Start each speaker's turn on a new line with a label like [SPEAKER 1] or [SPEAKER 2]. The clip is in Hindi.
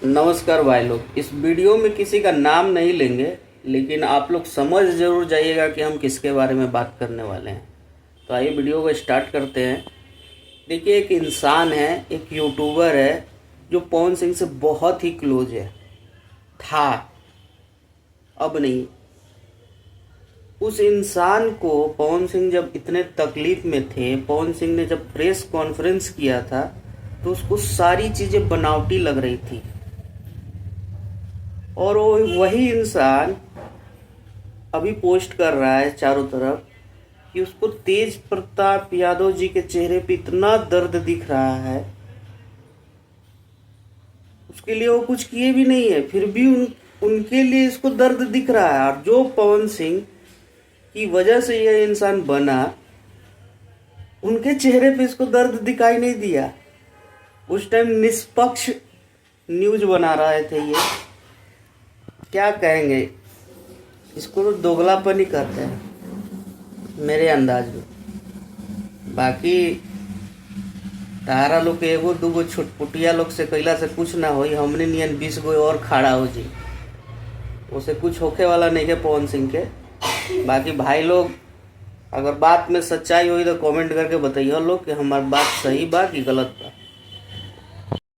[SPEAKER 1] नमस्कार भाई लोग। इस वीडियो में किसी का नाम नहीं लेंगे, लेकिन आप लोग समझ ज़रूर जाइएगा कि हम किसके बारे में बात करने वाले हैं। तो आइए वीडियो को स्टार्ट करते हैं। देखिए, एक इंसान है, एक यूट्यूबर है जो पवन सिंह से बहुत ही क्लोज है। था, अब नहीं। उस इंसान को पवन सिंह जब इतने तकलीफ में थे, पवन सिंह ने जब प्रेस कॉन्फ्रेंस किया था तो उसको सारी चीज़ें बनावटी लग रही थी। और वो वही इंसान अभी पोस्ट कर रहा है चारों तरफ कि उसको तेज प्रताप यादव जी के चेहरे पे इतना दर्द दिख रहा है, उसके लिए वो कुछ किए भी नहीं है, फिर भी उनके लिए इसको दर्द दिख रहा है। और जो पवन सिंह की वजह से यह इंसान बना, उनके चेहरे पे इसको दर्द दिखाई नहीं दिया। उस टाइम निष्पक्ष न्यूज बना रहे थे ये। क्या कहेंगे, इसको तो दोगलापन ही कहते हैं मेरे अंदाज में। बाकी तारा लोग के एगो दूगो छुटपुटिया लोग से कैला से कुछ ना होई, हमने नियन 20 गो और खड़ा हो जी, उसे कुछ होखे वाला नहीं है पवन सिंह के। बाकी भाई लोग, अगर बात में सच्चाई हुई तो कमेंट करके बताइए लोग कि हमारी बात सही बा कि गलत बा।